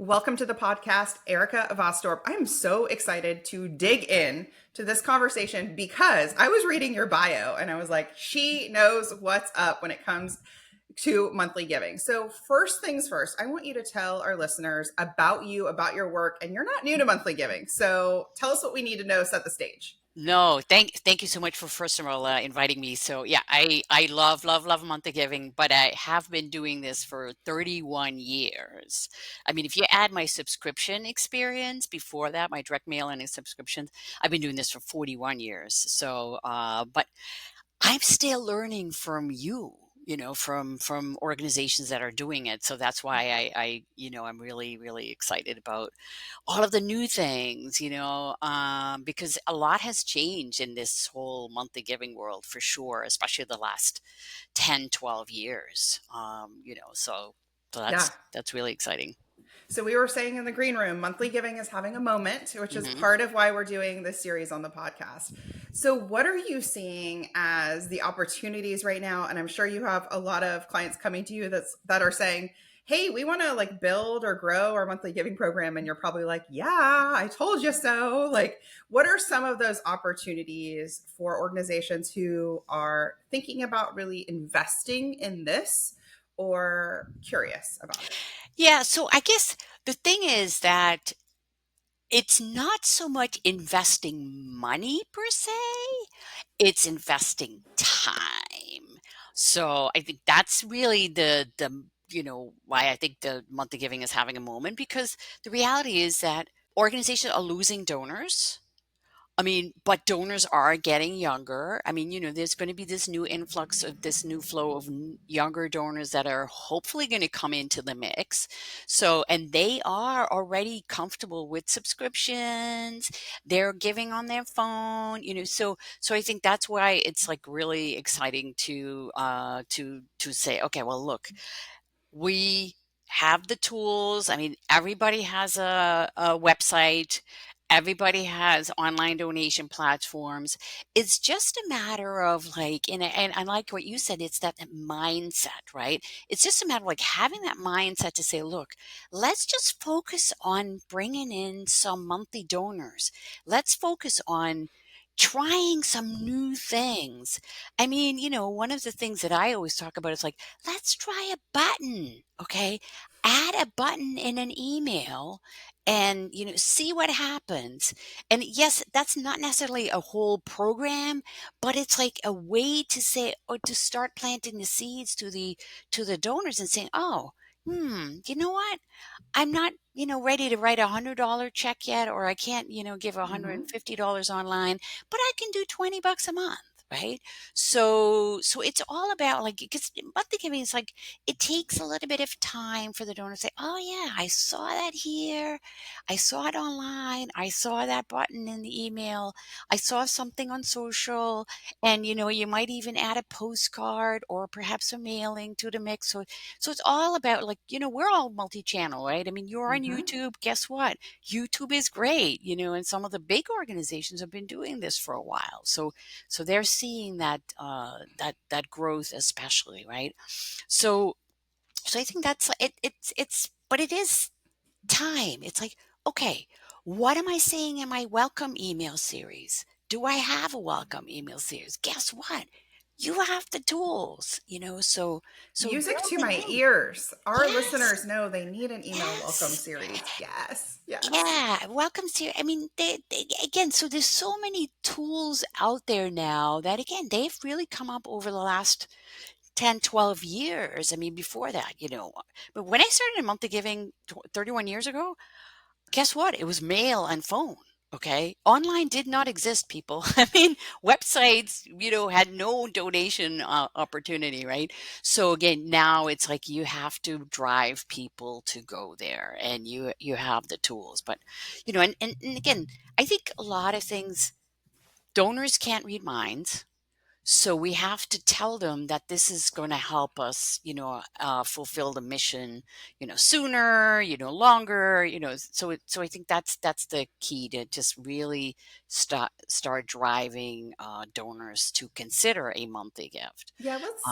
Welcome to the podcast, Erica Wassdorp. I'm so excited to dig in to this conversation because I was reading your bio and I was like, she knows what's up when it comes to monthly giving. So, first things first, I want you to tell our listeners about you, about your work, and you're not new to monthly giving. So, tell us what we need to know, set the stage. No, thank you so much for first of all inviting me. So yeah, I love monthly giving, but I have been doing this for 31 years. I mean, if you add my subscription experience before that, my direct mail and subscriptions, I've been doing this for 41 years. So, but I'm still learning from from organizations that are doing it. So that's why I'm really excited about all of the new things, because a lot has changed in this whole monthly giving world for sure, especially the last 10, 12 years. So Yeah. that's really exciting. So we were saying in the green room, monthly giving is having a moment, which is hmm part of why we're doing this series on the podcast. So what are you seeing as the opportunities right now? And I'm sure you have a lot of clients coming to you that are saying, "Hey, we want to like build or grow our monthly giving program." And you're probably like, "Yeah, I told you so." Like, what are some of those opportunities for organizations who are thinking about really investing in this or curious about it? Yeah, so I guess the thing is that it's not so much investing money per se, it's investing time. So I think that's really the why I think the monthly giving is having a moment, because the reality is that organizations are losing donors. I mean, but donors are getting younger. I mean, there's going to be this new influx of this new flow of younger donors that are hopefully going to come into the mix. So, and they are already comfortable with subscriptions. They're giving on their phone. So I think that's why it's like really exciting to say, okay, well, look, we have the tools. I mean, everybody has a website. Everybody has online donation platforms. It's just a matter of like, and I like what you said. It's that mindset, right? It's just a matter of like having that mindset to say, look, let's just focus on bringing in some monthly donors. Let's focus on trying some new things. I mean, one of the things that I always talk about is like, let's try a button, okay? Add a button in an email and, see what happens. And yes, that's not necessarily a whole program, but it's like a way to say, or to start planting the seeds to the donors and saying, oh, you know what? I'm not, ready to write $100 check yet, or I can't, give Mhm. $150 online, but I can do $20 a month. Right. So it's all about like, because monthly giving is like, it takes a little bit of time for the donor to say, oh yeah, I saw that here. I saw it online. I saw that button in the email. I saw something on social, and, you might even add a postcard or perhaps a mailing to the mix. So it's all about like, we're all multi-channel, right? I mean, you're on Mhm. YouTube. Guess what? YouTube is great, and some of the big organizations have been doing this for a while. So they're seeing that growth especially, right? So so I think that's it. But it is time. It's like, okay, what am I saying in my welcome email series? Do I have a welcome email series? Guess what? You have the tools, so Music to building my in. ears. Our Yes, listeners know they need an email welcome yes. series. Yes, yes. Yeah, welcome to. I mean, again. So there's so many tools out there now that again they've really come up over the last 10, 12 years. I mean, before that, but when I started in monthly giving 31 years ago, guess what? It was mail and phone. Okay. Online did not exist, people. I mean, websites, had no donation opportunity, right? So again, now it's like you have to drive people to go there, and you have the tools. But, and again, I think a lot of things, donors can't read minds. So we have to tell them that this is going to help us, fulfill the mission, sooner, longer, so I think that's the key to just really start driving donors to consider a monthly gift. Yeah, let's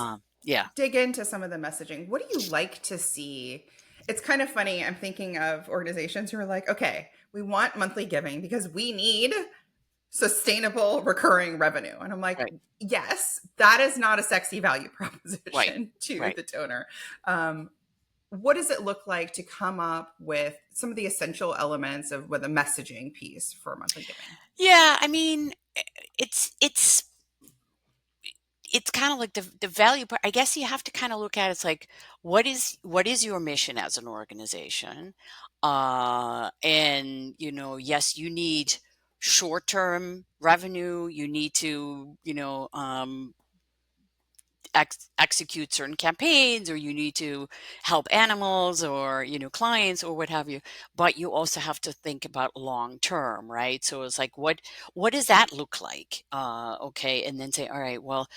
Yeah. dig into some of the messaging. What do you like to see It's kind of funny. I'm thinking of organizations who are like, okay, we want monthly giving because we need sustainable recurring revenue. And I'm like, Right, yes, that is not a sexy value right, proposition to right. the donor. Um, what does it look like to come up with some of the essential elements of with a messaging piece for monthly giving? Yeah, I mean, it's it's kind of like the value part. I guess you have to kind of look at it's like what is your mission as an organization? And yes, you need short-term revenue. You need to, execute certain campaigns, or you need to help animals or clients or what have you, but you also have to think about long term, right? So it's like what does that look like? Okay, and then say, all right, well,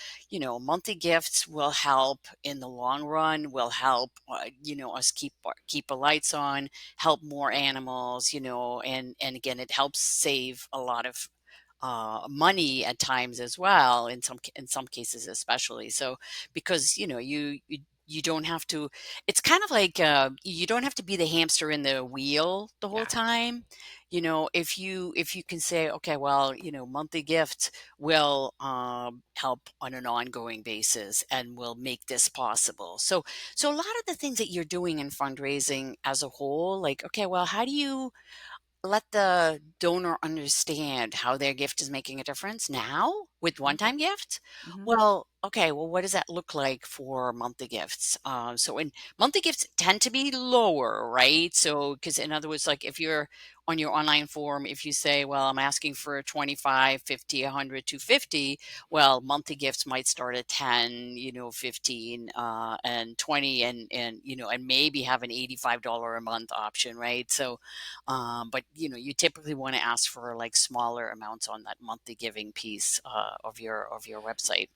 monthly gifts will help in the long run, will help us keep the lights on, help more animals, and again, it helps save a lot of money at times as well, in some cases especially. So because you don't have to, it's kind of like you don't have to be the hamster in the wheel the whole Yeah. time. If you can say, okay, well, monthly gifts will help on an ongoing basis and will make this possible. So a lot of the things that you're doing in fundraising as a whole, like, okay, well, how do you let the donor understand how their gift is making a difference now with one-time gifts? Mm-hmm. Well, okay, well, what does that look like for monthly gifts? So in monthly gifts tend to be lower, right? So, because in other words, like if you're on your online form, if you say, well, I'm asking for 25, 50, 100, 250, well, monthly gifts might start at 10, 15, and 20, and maybe have an $85 a month option, right? So, but you typically want to ask for like smaller amounts on that monthly giving piece of your website.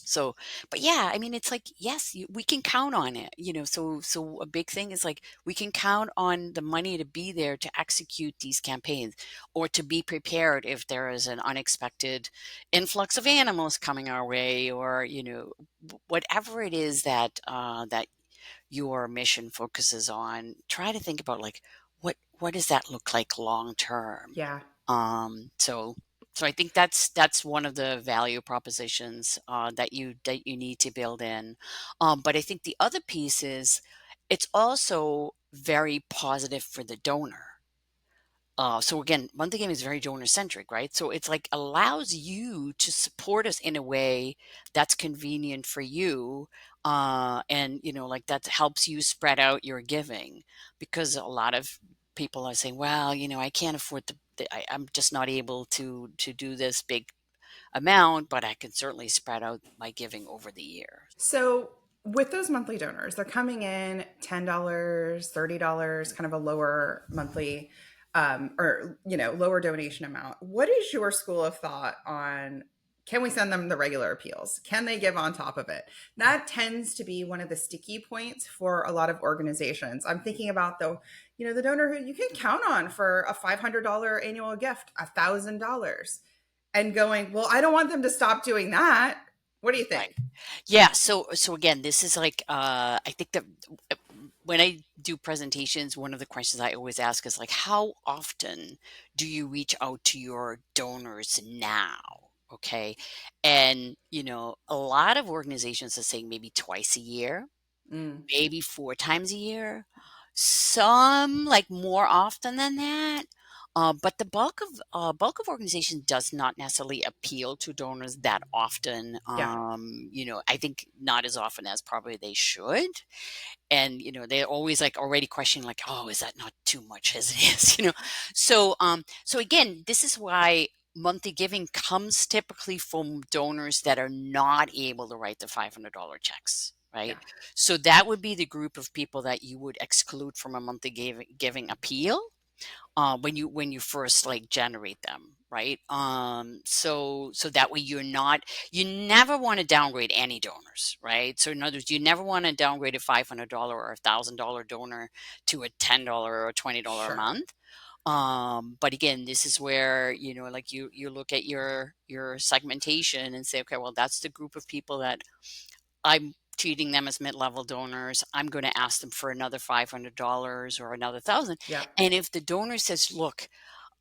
So, but yeah, I mean, it's like, yes, we can count on it. So a big thing is like we can count on the money to be there to execute these campaigns, or to be prepared if there is an unexpected influx of animals coming our way, or whatever it is that your mission focuses on. Try to think about like what does that look like long term. Yeah. So I think that's one of the value propositions that you need to build in. But I think the other piece is it's also very positive for the donor. So again, monthly game is very donor centric, right? So it's like allows you to support us in a way that's convenient for you, and like that helps you spread out your giving, because a lot of people are saying, well, I can't afford I'm just not able to do this big amount, but I can certainly spread out my giving over the year. So with those monthly donors, they're coming in $10, $30, kind of a lower monthly or lower donation amount. What is your school of thought on, can we send them the regular appeals? Can they give on top of it? That tends to be one of the sticky points for a lot of organizations. I'm thinking about the donor who you can count on for a $500 annual gift, $1,000, and going, well, I don't want them to stop doing that. What do you Right. think? Yeah, so again, this is like I think that uh, when I do presentations, one of the questions I always ask is like, how often do you reach out to your donors now? Okay. And a lot of organizations are saying maybe twice a year, Mm, maybe 4 times a year. Some like more often than that. But the bulk of organizations does not necessarily appeal to donors that often. yeah, I think not as often as probably they should. And they're always like already questioning like, oh, is that not too much as it is? So again, this is why monthly giving comes typically from donors that are not able to write the $500 checks, yeah. right? So that would be the group of people that you would exclude from a monthly giving appeal, when you first like generate them, right? So that way you never want to downgrade any donors, right? So in other words, you never want to downgrade a $500 or $1,000 donor to a $10 or $20 a Sure. month. But again, this is where like you look at your segmentation and say, okay, well, that's the group of people that I'm treating them as mid-level donors, I'm going to ask them for another $500 or another 1,000. Yep. And if the donor says, look,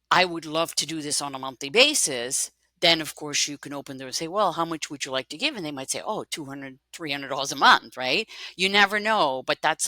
I would love to do this on a monthly basis, then of course you can open there and say, well, how much would you like to give? And they might say, oh, $200, $300 a month, right? You never know, but that's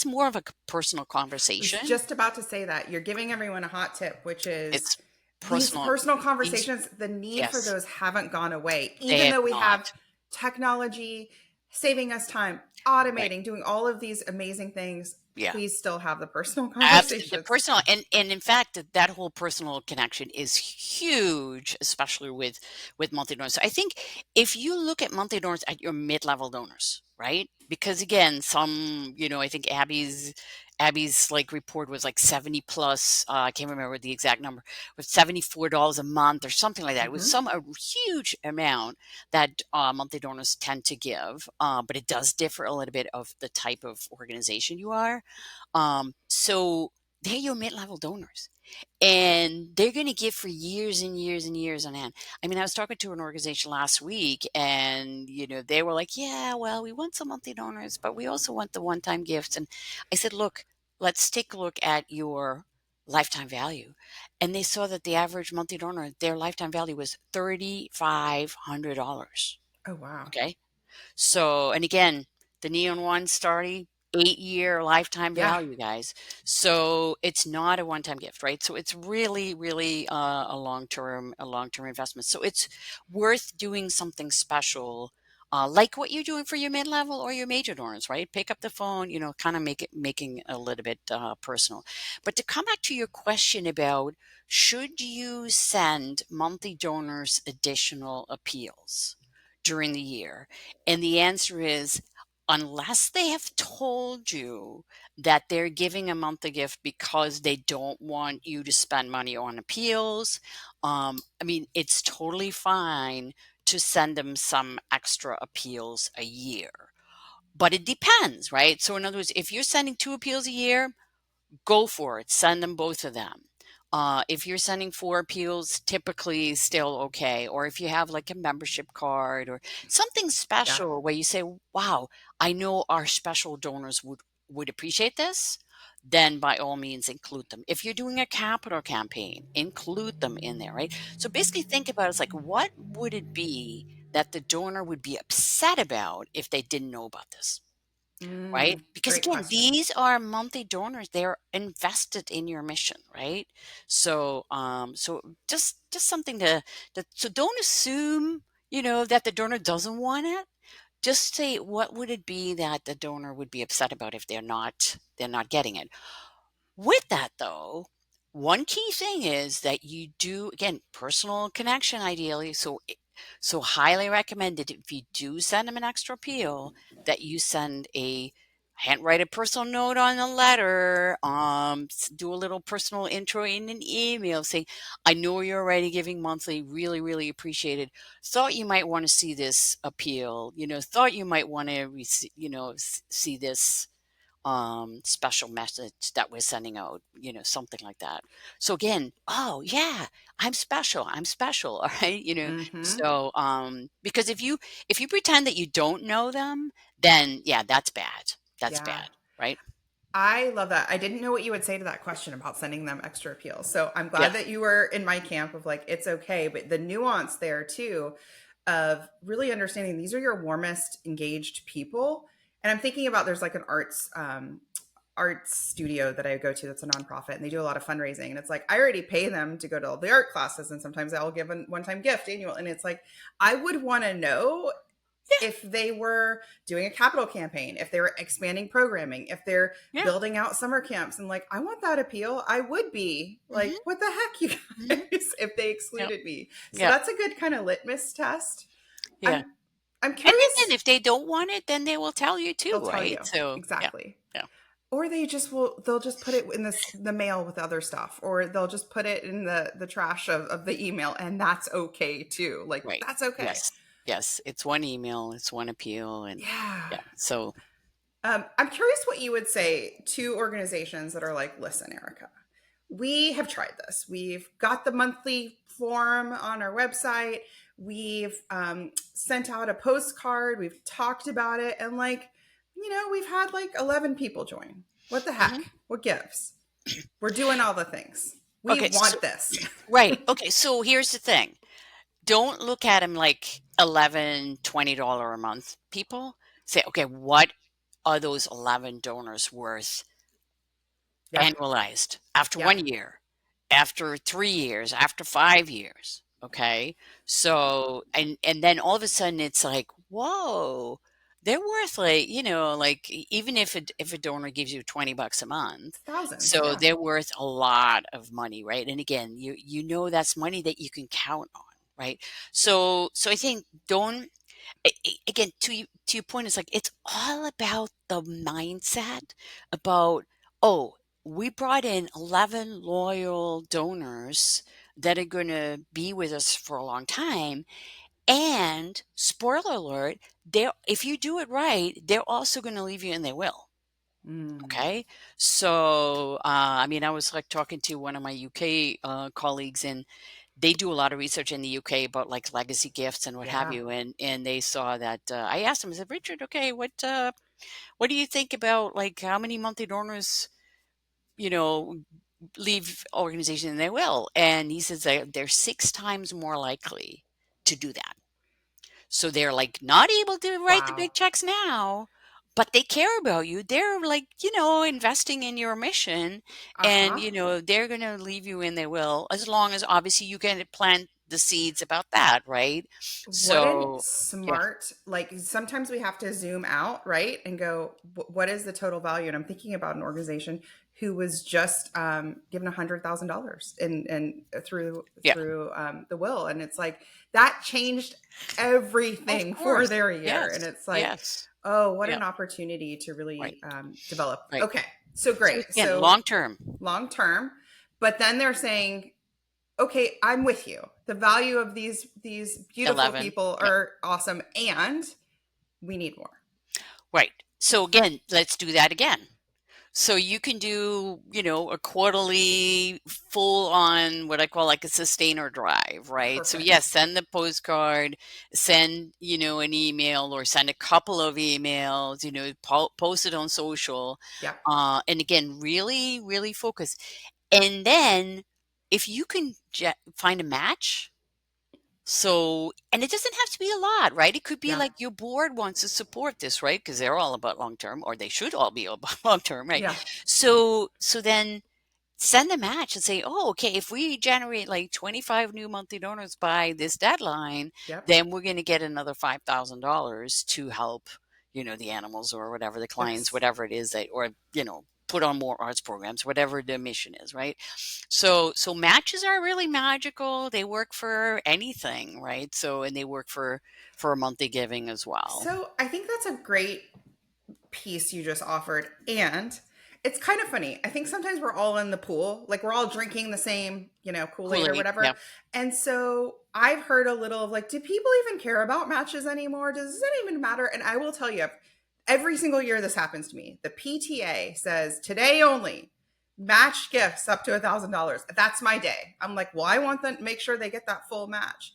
more of a personal Was conversation. just about to say that. You're giving everyone a hot tip, which is It's these personal. personal These, conversations, the need for yes, those haven't gone away. they Even have though we have not. technology saving us time, Right. automating, doing all of these amazing things, Yeah. please still have the personal Absolutely, the conversations. personal, and in fact, that whole personal connection is huge, especially with monthly donors. So I think if you look at monthly donors at your mid-level donors, right? Because again, some, I think Abby's like report was like 70 plus, I can't remember the exact number, was $74 a month or something like that. It was Hmm. a huge amount that monthly donors tend to give, but it does differ a little bit of the type of organization you are. So they're your mid-level donors, and they're going to give for years and years and years on end. I mean, I was talking to an organization last week, and they were like, "Yeah, well, we want some monthly donors, but we also want the one-time gifts." And I said, "Look, let's take a look at your lifetime value." And they saw that the average monthly donor, their lifetime value was $3,500. Oh, wow. Okay, so, and again, the neon one starting 8-year lifetime Yeah. value, guys. So it's not a one-time gift, right? So it's really, really a long-term investment. So it's worth doing something special, like what you're doing for your mid-level or your major donors, right? Pick up the phone, kind of making a little bit personal. But to come back to your question about should you send monthly donors additional appeals during the year? And the answer is, unless they have told you that they're giving a monthly gift because they don't want you to spend money on appeals, I mean, it's totally fine to send them some extra appeals a year. But it depends, right? So, in other words, if you're sending 2 appeals a year, go for it. Send them both of them. If you're sending 4 appeals, typically still okay. Or if you have like a membership card or something Yeah. special where you say, "Wow, I know our special donors would appreciate this," then by all means include them. If you're doing a capital campaign, include them in there, right? So basically, think about it as like, what would it be that the donor would be upset about if they didn't know about this? Right? Because Great again, question. these are monthly donors. They're invested in your mission, right? So, so just something so don't assume, that the donor doesn't want it. Just say, what would it be that the donor would be upset about if they're not getting it? With that, though, one key thing is that you do, again, personal connection ideally. So highly recommended if you do send them an extra appeal that you send handwrite a personal note on a letter, do a little personal intro in an email saying, I know you're already giving monthly, really, really appreciated. Thought you might want to see this appeal, thought you might want to, see this special message that we're sending out, something like that. So again, oh yeah, I'm special, all right, Hmm. so because if you pretend that you don't know them, then yeah, that's Yeah. bad, right? I love that. I didn't know what you would say to that question about sending them extra appeals. So I'm Yeah, glad that you were in my camp of like, it's okay. But the nuance there too of really understanding these are your warmest engaged people. And I'm thinking about there's like an arts studio that I go to that's a nonprofit and they do a lot of fundraising. And it's like, I already pay them to go to all the art classes. And sometimes I'll give a one time gift annual. And it's like, I would want to know yeah, if they were doing a capital campaign, if they were expanding programming, if they're yeah. building out summer camps, and like, I want that appeal. I would be like, Hmm. what the heck, you Hmm. guys, if they Yeah, excluded me. So yeah, that's a good kind of litmus test. yeah. I'm I'm And then again, curious. if they don't want it, then they will tell you They'll too, tell right? you So yeah, exactly, yeah, or they'll just put it in the mail with other stuff, or they'll just put it in the trash of the email, and that's okay too. Like right. that's okay. Yes, yes. It's one email, it's one appeal, and Yeah. yeah. So I'm curious what you would say to organizations that are like, listen, Erica, we have tried this. We've got the monthly form on our website. We've sent out a postcard. We've talked about it. And like, we've had like 11 people join. What the Mhm. heck? What gives? We're doing all the things. We Okay, so want this. right. Okay, so here's the thing. Don't look at them like 11, $20 a month people. Say, okay, what are those 11 donors worth Yeah. annualized after Yeah. 1 year, after 3 years, after 5 years? Okay. So, and then all of a sudden it's like, whoa, they're worth like, like even if a donor gives you $20 a month, It's thousands. so Yeah. they're worth a lot of money, right? And again, that's money that you can count on, right? So I think don't again, to your point, it's like it's all about the mindset about, oh, we brought in 11 loyal donors that are going to be with us for a long time. And spoiler alert, if you do it right, they're also going to leave you and they will. Mm. Okay. So, I mean, I was like talking to one of my UK colleagues, and they do a lot of research in the UK about like legacy gifts and what have Yeah. you. And they saw that I asked him, I said, Richard, okay, what do you think about like how many monthly donors, you know, leave organization and they will? And he says they're 6 times more likely to do that. So they're like not able to write the Wow. big checks now, but they care about you. They're like, investing in your mission, Uh and, huh. they're going to leave you and they will, as long as obviously you can plant the seeds about that, right? What a So, yeah, smart, like sometimes we have to zoom out, right? And go, what is the total value? And I'm thinking about an organization who was just given $100,000 through yeah, the will. And it's like, that changed of everything for course. their year. And Yes. it's like, Yes. oh, what Yeah. an opportunity to Right. really develop. Right. Okay. So So great. again, So long term, long term, but then they're saying, okay, I'm with you. The value of these beautiful 11. people Yeah. are awesome, and we need more. Right. So again, let's do that again. So you can do, a quarterly full on what I call like a sustainer drive, right? So yes, Perfect. send the postcard, send, an email or send a couple of emails, post it on social. Yep. And again, really, really focus. And then if you can find a match, so, and it doesn't have to be a lot, right? It could be Yeah. like your board wants to support this, right? Because they're all about long term, or they should all be about long term, right? Yeah. So then send a match and say, oh, okay, if we generate like 25 new monthly donors by this deadline, Yep. then we're going to get another $5,000 to help, the animals or whatever the clients, That's whatever it is that, or, put on more arts programs, whatever the mission is, right? So matches are really magical. They work for anything, right? So, and they work for monthly giving as well. so. I think that's a great piece you just offered, and it's kind of funny. I think sometimes we're all in the pool, like we're all drinking the same, Kool-Aid or Kool-Aid, yeah. whatever. And so I've heard a little of like, do people even care about matches anymore? Does it even matter? And I will tell you, every single year this happens to me. The PTA says today only match gifts up to $1,000. That's my day. I'm like, well, I want them to make sure they get that full match.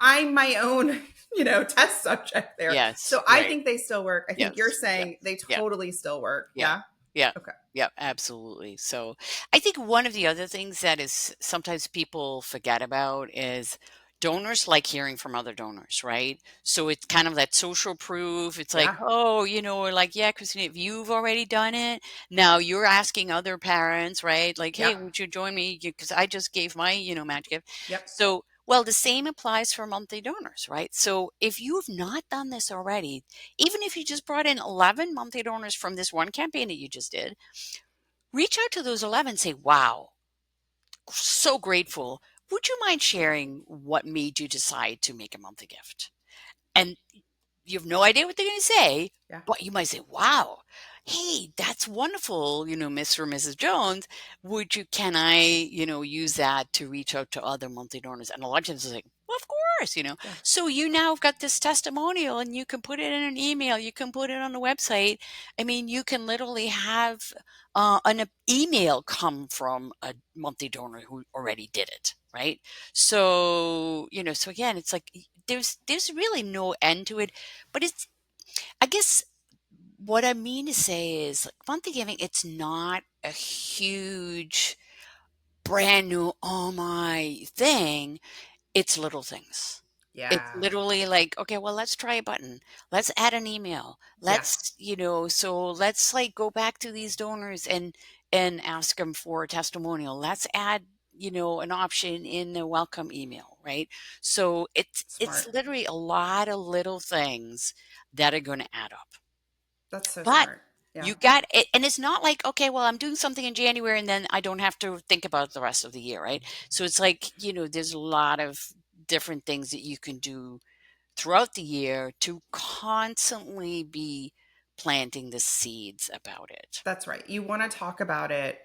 I'm my own, test subject there. Yes, So I right. think they still work. I think you're Yes. Yeah. saying they Yeah. totally still work. Yeah. Yeah. Yeah. Okay. Yeah, absolutely. So I think one of the other things that is sometimes people forget about is donors like hearing from other donors, right? So it's kind of that social proof. It's like, Yeah. oh, or like, yeah, Christine, if you've already done it, now you're asking other parents, right? Like, hey, Yep. would you join me? Because I just gave my, match gift. Yep. So, well, the same applies for monthly donors, right? So if you've not done this already, even if you just brought in 11 monthly donors from this one campaign that you just did, reach out to those 11 and say, wow, so grateful. Would you mind sharing what made you decide to make a monthly gift? And you have no idea what they're going to say, Yeah. but you might say, wow, hey, that's wonderful, Mr. or Mrs. Jones. Can I, use that to reach out to other monthly donors? And a lot of times it's like, well, of course, Yeah. So you now have got this testimonial and you can put it in an email, you can put it on the website. I mean, you can literally have an email come from a monthly donor who already did it, right? So, so again, it's like there's really no end to it, but I guess what I mean to say is like monthly giving, it's not a huge brand new, oh my thing. It's little things. It's Yeah. literally like, okay, well, let's try a button. Let's add an email. Yeah. So let's like go back to these donors and ask them for a testimonial. Let's add, an option in the welcome email, right? So it's Smart. literally a lot of little things that are going to add up. That's so But smart. Yeah. you got it, and it's not like, okay, well, I'm doing something in January and then I don't have to think about it the rest of the year, right? So it's like, there's a lot of different things that you can do throughout the year to constantly be planting the seeds about it. That's right. You want to talk about it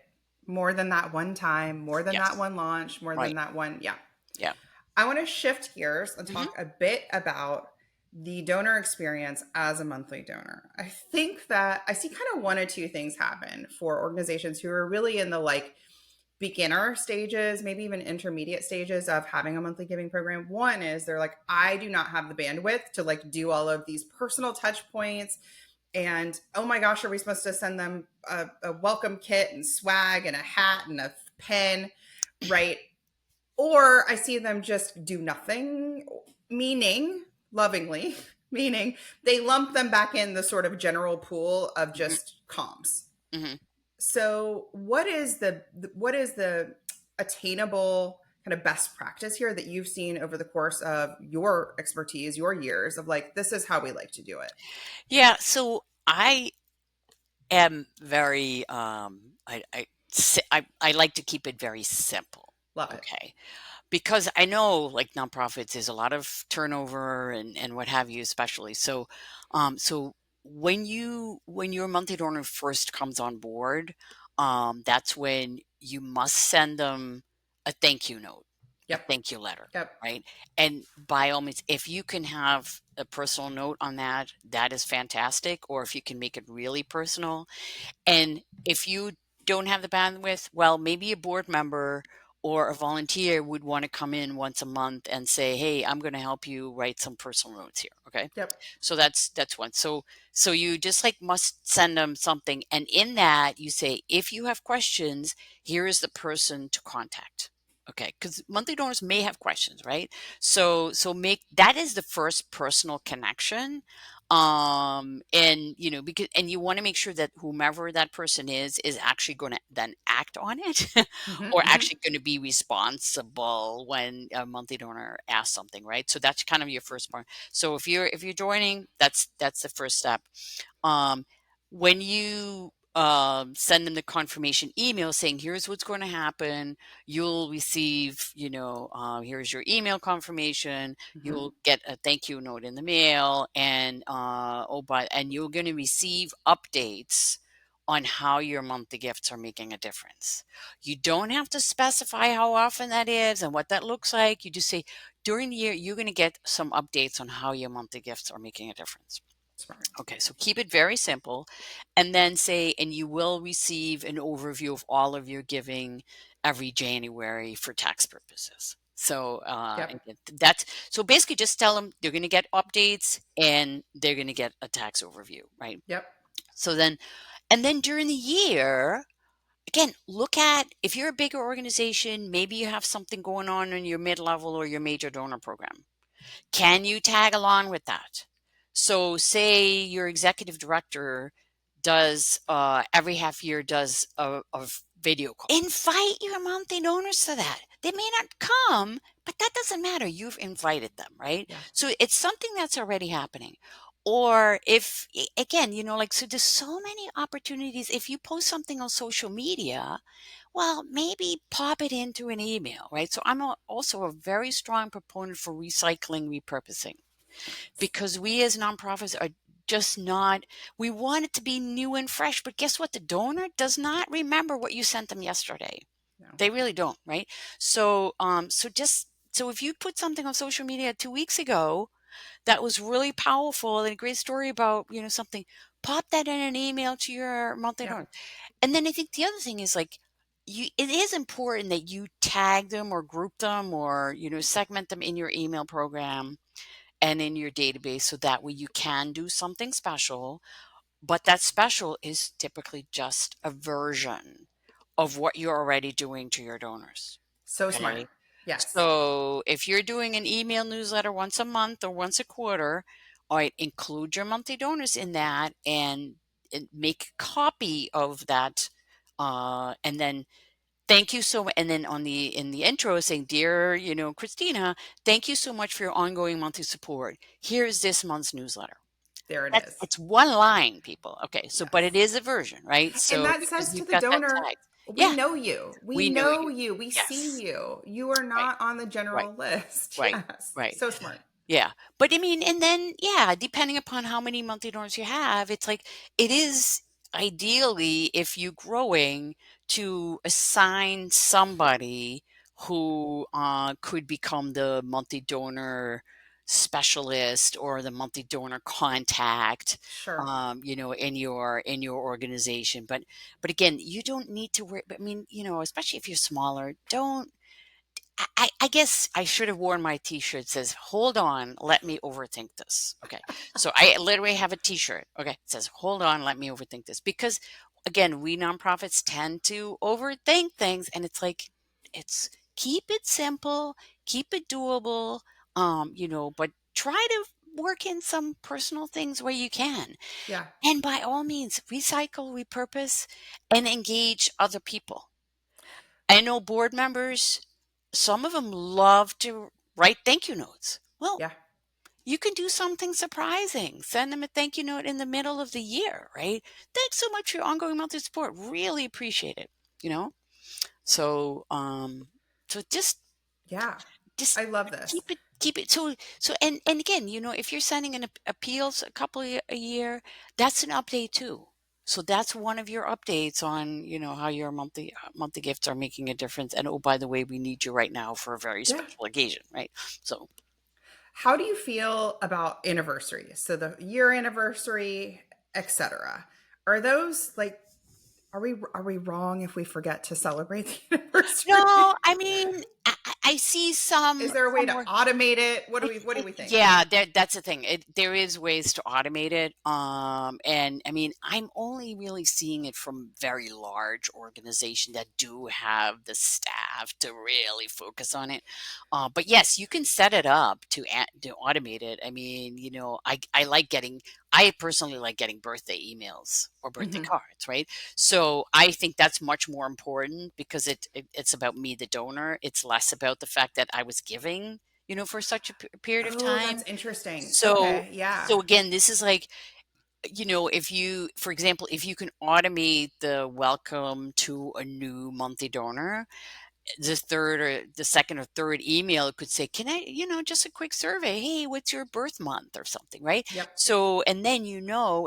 more than that one time, more than that Yes. one launch, more than Right. that one. Yeah. Yeah. I want to shift gears and Hmm. talk a bit about the donor experience as a monthly donor. I think that I see kind of one or two things happen for organizations who are really in the like beginner stages, maybe even intermediate stages of having a monthly giving program. One is they're like, I do not have the bandwidth to like do all of these personal touch points. And oh my gosh, are we supposed to send them a welcome kit and swag and a hat and a pen? Right. Or I see them just do nothing, meaning lovingly, meaning they lump them back in the sort of general pool of Hmm. just comms. Hmm. So what is the attainable kind of best practice here that you've seen over the course of your expertise, your years of like, this is how we like to do it? Yeah. So I am very, I like to keep it very simple. Love it. Okay. Because I know like nonprofits, there's a lot of turnover and what have you, especially. So when your monthly donor first comes on board, that's when you must send them a thank you note, a Yep. thank you letter, Yep. right? And by all means, if you can have a personal note on that, that is fantastic. Or if you can make it really personal, and if you don't have the bandwidth, well, maybe a board member or a volunteer would want to come in once a month and say, "Hey, I'm going to help you write some personal notes here." Okay, Yep. so that's one. So you just like must send them something, and in that you say, if you have questions, here is the person to contact. Okay, because monthly donors may have questions, right? So make that is the first personal connection, and because and you want to make sure that whomever that person is actually going to then act on it Hmm. or Hmm. actually going to be responsible when a monthly donor asks something, right? So that's kind of your first part. So if you're joining, that's the first step. um, when you send them the confirmation email saying, here's what's going to happen, you'll receive, here's your email confirmation, Hmm. you'll get a thank you note in the mail, and and you're going to receive updates on how your monthly gifts are making a difference. You don't have to specify how often that is and what that looks like. You just say, during the year, you're going to get some updates on how your monthly gifts are making a difference. Smart. Okay, so keep it very simple, and then say, and you will receive an overview of all of your giving every January for tax purposes. So Yep. and that's so basically just tell them they're going to get updates and they're going to get a tax overview, right? Yep. So then, and then during the year, again, look at if you're a bigger organization, maybe you have something going on in your mid level or your major donor program. Can you tag along with that? So say your executive director does every half year does a video call. Invite your monthly donors to that. They may not come, but that doesn't matter. You've invited them, right? Yeah. So it's something that's already happening. Or if again, like so there's so many opportunities. If you post something on social media, well, maybe pop it into an email, right? So I'm also a very strong proponent for recycling, repurposing, because we as nonprofits are just not, we want it to be new and fresh, but guess what? The donor does not remember what you sent them yesterday. No. They really don't, right? So, so just So if you put something on social media 2 weeks ago that was really powerful and a great story about, something, pop that in an email to your monthly Yeah. donors. And then I think the other thing is like, it is important that you tag them or group them or, segment them in your email program and in your database so that way you can do something special. But that special is typically just a version of what you're already doing to your donors. So smart. Okay. Yes. So if you're doing an email newsletter once a month or once a quarter, all right, include your monthly donors in that and make a copy of that. And then thank you so much. And then in the intro saying, dear, Christina, thank you so much for your ongoing monthly support. Here's this month's newsletter. There it That's is. it's one line, people. Okay. So, but it Yes. is a version, right? And So that because says to you've the got that donor, tag. we Yeah, know you. We we know know you. you. We see Yes. you. You are Right. not on the Right. general list. Right. Yes. Right. So smart. Yeah. But I mean, and then, yeah, depending upon how many monthly donors you have, it's like it is ideally if you're growing to assign somebody who could become the monthly donor specialist or the monthly donor contact Sure. in your organization. But again, you don't need to worry. I mean, especially if you're smaller, don't I guess I should have worn my t-shirt says, "Hold on, let me overthink this." Okay. So I literally have a t-shirt. Okay. It says, "Hold on, let me overthink this." Because again, we nonprofits tend to overthink things and it's like it's keep it simple, keep it doable, but try to work in some personal things where you can. Yeah. And by all means, recycle, repurpose, and engage other people. I know board members, some of them love to write thank you notes. Well, Yeah. you can do something surprising. Send them a thank you note in the middle of the year, right? Thanks so much for your ongoing monthly support. Really appreciate it. You know? So so Yeah. just I love this. keep it so and again, if you're sending an appeals a couple a year, that's an update too. So that's one of your updates on how your monthly gifts are making a difference. And oh, by the way, we need you right now for a very Yeah. special occasion, right? So How do you feel about anniversaries? So the year anniversary, etc. Are those like are we wrong if we forget to celebrate the no, anniversary? I mean, I see Is there a way to some automate it? What do we think? Yeah, that's the thing. There is ways to automate it. And I mean, I'm only really seeing it from very large organizations that do have the staff to really focus on it. But yes, you can set it up to automate it. I mean, I personally like getting birthday emails or birthday Hmm. cards, right? So I think that's much more important because it's about me, the donor. It's less about the fact that I was giving for such a period of Oh, time. that's interesting. So Okay, yeah. so again, this is like, if you, for example, if you can automate the welcome to a new monthly donor, the third or the second or third email could say, can I, just a quick survey. Hey, what's your birth month or something, right? Yep. So, and then,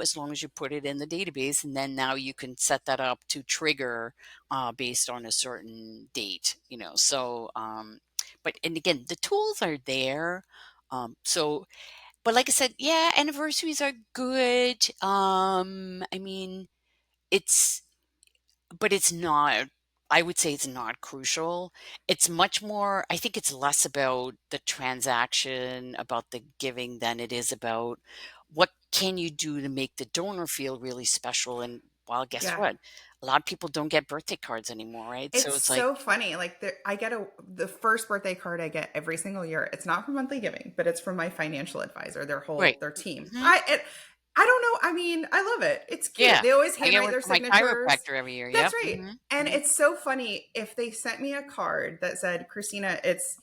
as long as you put it in the database, and then now you can set that up to trigger based on a certain date, so, but, and again, the tools are there. But like I said, yeah, anniversaries are good. I mean, it's but it's not, I would say it's not crucial. It's much more, I think it's less about the transaction, about the giving than it is about what can you do to make the donor feel really special. And well, guess Yeah. what? A lot of people don't get birthday cards anymore, right? So It's it's like, so funny. Like I get the first birthday card I get every single year. It's not from monthly giving, but it's from my financial advisor, right. their team. Hmm. I don't know. I mean, I love it. It's cute. Yeah. They always I get handwrite one their for my signatures. chiropractor every year. That's Yep. right. Hmm. And Hmm. it's so funny if they sent me a card that said, Christina, it's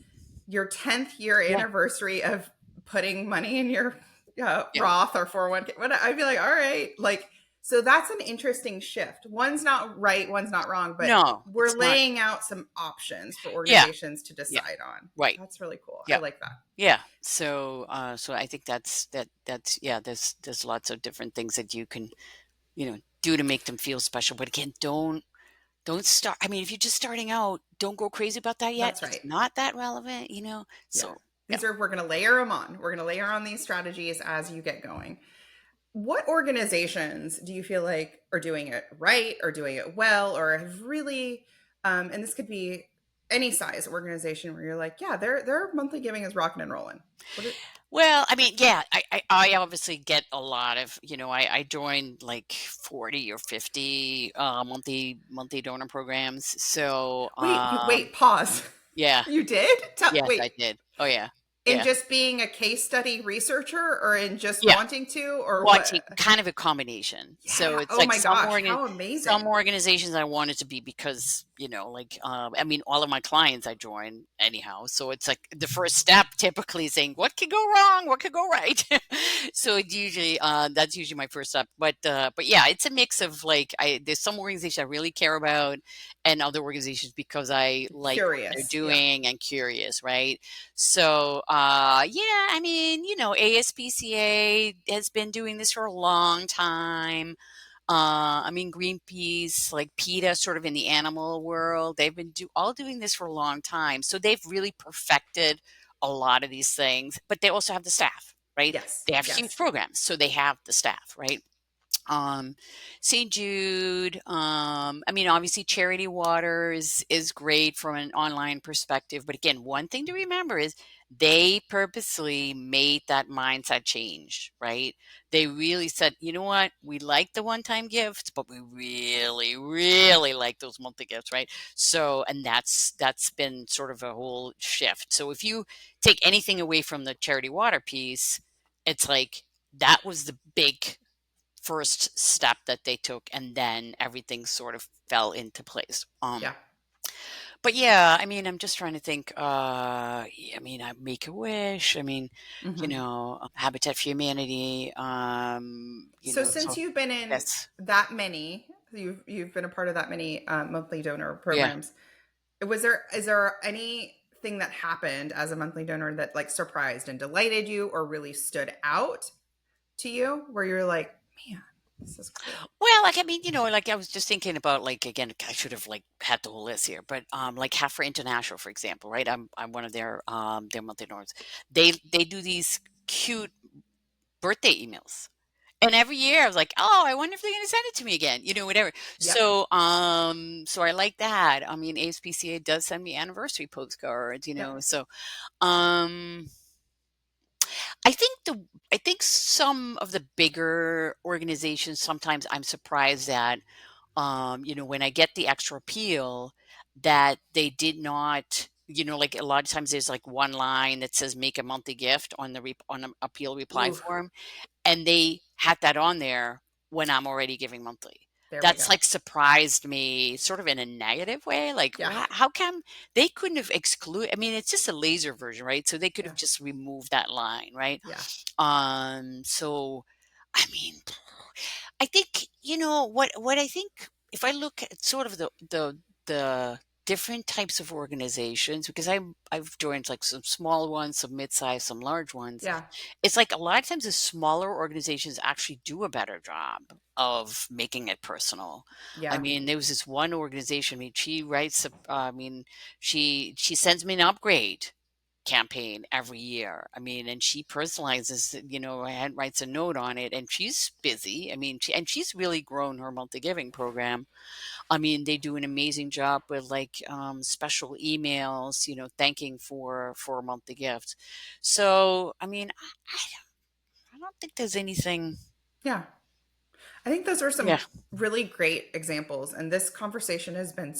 your 10th year Yeah. anniversary of putting money in your Yeah. Roth or 401k. I'd be like, all right. Like, so that's an interesting shift. One's not right, one's not wrong, but No, we're it's not. laying out some options for Yeah. organizations to Yeah. decide on. Right. That's really cool. I Yeah. like that. Yeah. So I think that's yeah, there's lots of different things that you can, do to make them feel special. But again, Don't start. I mean, if you're just starting out, don't go crazy about that yet. That's It's right. not that relevant, you know? Yeah. So, yeah. We're going to layer them on. We're going to layer on these strategies as you get going. What organizations do you feel like are doing it right or doing it well or have really, and this could be any size organization where you're like, yeah, their monthly giving is rocking and rolling. What it, Well, I mean, yeah, I obviously get a lot of, I joined like 40 or 50 monthly donor programs. So, wait, pause. yeah, You did? yes, Wait, I did. Oh yeah. in Yeah. just being a case study researcher or in just Yeah. wanting to or Watching what? kind of a combination. So Yeah. it's Oh like my gosh. How some amazing. organizations I wanted to be because, I mean, all of my clients I join anyhow. So it's like the first step typically is saying, what could go wrong? What could go right? So it usually, that's usually my first step. But yeah, it's a mix of like, there's some organizations I really care about and other organizations because I like what they're Curious. Yeah. doing and curious, right? So, yeah, I mean, ASPCA has been doing this for a long time. I mean, Greenpeace, like PETA, sort of in the animal world, they've been all doing this for a long time. So they've really perfected a lot of these things, but they also have the staff, right? Yes. They have huge Yes. programs, so they have the staff, right? um St. Jude, I mean, obviously Charity Water is great from an online perspective, but again, one thing to remember is they purposely made that mindset change, right? They really said, you know what, we like the one-time gifts, but we really really like those monthly gifts, right? So, and that's been sort of a whole shift. So if you take anything away from the Charity Water piece, it's like that was the big first step that they took, and then everything sort of fell into place. Yeah. But yeah, I mean, I'm just trying to think. I mean, I Make a Wish. I mean, Hmm. Habitat for Humanity. So since So you've been in that's that many, you've been a part of that many monthly donor yeah. programs. Is there anything that happened as a monthly donor that like surprised and delighted you or really stood out to you where you're like, man, this is cool. Well, like I mean, like I was just thinking about like again, I should have like had the whole list here, but like Half for International, for example, right? I'm one of their monthly donors. They do these cute birthday emails. And every year I was like, "Oh, I wonder if they're gonna send it to me again," whatever. Yep. So I like that. I mean, ASPCA does send me anniversary postcards, Yep. so, um, I think I think some of the bigger organizations, sometimes I'm surprised that, when I get the extra appeal that they did not, like a lot of times there's like one line that says "Make a monthly gift" on on an appeal reply Ooh, form, and they had that on there when I'm already giving monthly. there we That's, go. like, surprised me sort of in a negative way, like, Yeah. how come they couldn't have I mean, it's just a laser version, right? So they could Yeah. have just removed that line, right? Yeah. So, I mean, I think, what I think if I look at sort of the different types of organizations, because I've joined, like, some small ones, some mid-sized, some large ones. Yeah. It's like a lot of times the smaller organizations actually do a better job of making it personal. I Yeah. mean, there was this one organization, I mean, she writes, I mean, she sends me an upgrade campaign every year. I mean, and she personalizes, and writes a note on it, and she's busy. I mean, she's really grown her monthly giving program. I mean, they do an amazing job with like special emails, thanking for monthly gifts. So, I mean, I don't think there's anything. Yeah. I think those are Yeah, some really great examples. And this conversation has been,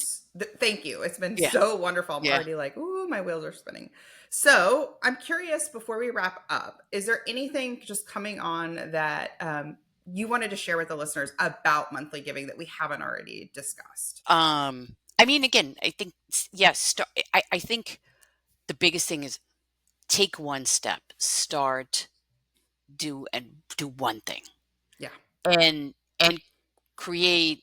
thank you. It's been yeah, so wonderful. I'm yeah. already like, ooh, my wheels are spinning. So I'm curious before we wrap up, is there anything just coming on that you wanted to share with the listeners about monthly giving that we haven't already discussed? I mean, again, I think yes. I think the biggest thing is take one step, start, do one thing, Yeah. and create,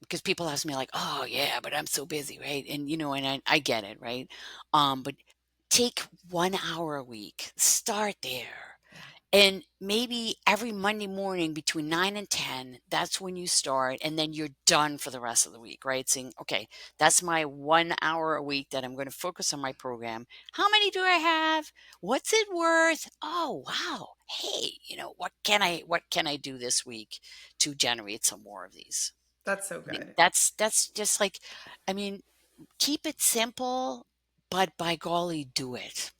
because people ask me like, "Oh, yeah, but I'm so busy," right? And and I get it, right? But take 1 hour a week. Start there. Yeah. And maybe every Monday morning between 9 and 10, that's when you start, and then you're done for the rest of the week, right? Saying, okay, that's my 1 hour a week that I'm going to focus on my program. How many do I have? What's it worth? Oh, wow. Hey, what can I do this week to generate some more of these? That's so I mean, good. that's just like, I mean, keep it simple, but by golly, do it.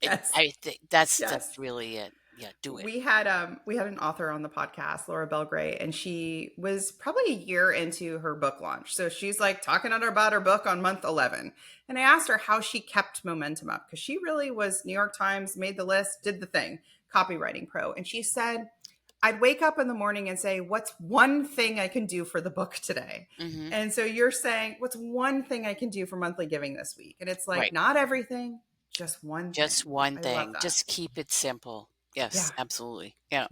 And Yes. I think that's Yes. really it. Yeah, do it. We had an author on the podcast, Laura Belgray, and she was probably a year into her book launch. So she's like talking about her book on month 11. And I asked her how she kept momentum up because she really was New York Times, made the list, did the thing, copywriting pro. And she said, I'd wake up in the morning and say, what's one thing I can do for the book today? Mhm. And so you're saying, what's one thing I can do for monthly giving this week? And it's like, Right. not everything, just one Just thing. one I love thing. that. Just keep it simple. Yeah. Yes, absolutely. Yeah.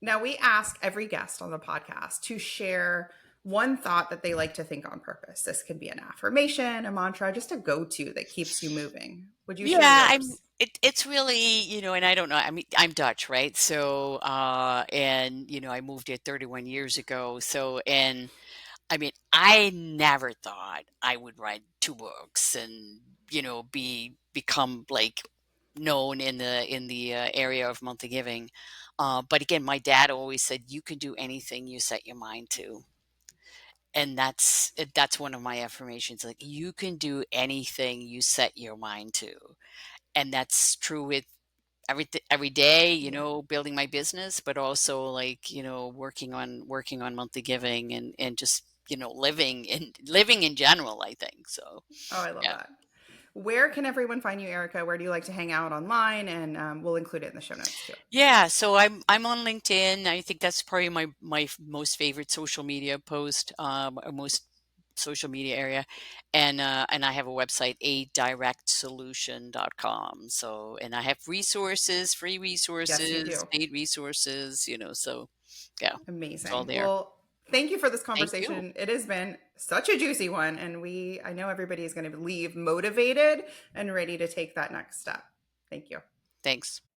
Now, we ask every guest on the podcast to share one thought that they like to think on purpose. This can be an affirmation, a mantra, just a go to that keeps you moving. Would you share Yeah, I'm yours? it's really, and I don't know. I mean, I'm Dutch, right? So, and I moved here 31 years ago. So, and I mean, I never thought I would write two books and, become like known in the area of monthly giving. But again, my dad always said, you can do anything you set your mind to. And that's one of my affirmations. Like, you can do anything you set your mind to. And that's true with every day, Yeah. building my business, but also like, working on monthly giving and just, living in general, I think. So, Oh, I love yeah. that. Where can everyone find you, Erica? Where do you like to hang out online? And we'll include it in the show notes too. Yeah, so I'm on LinkedIn. I think that's probably my most favorite social media post, or most social media area. And I have a website, adirectsolution.com. So, and I have resources, free Yes, you resources, do. paid resources, so yeah, it's all Amazing. there. Well, thank you for this Thank you. conversation. It has been such a juicy one. And I know everybody is going to leave motivated and ready to take that next step. Thank you. Thanks.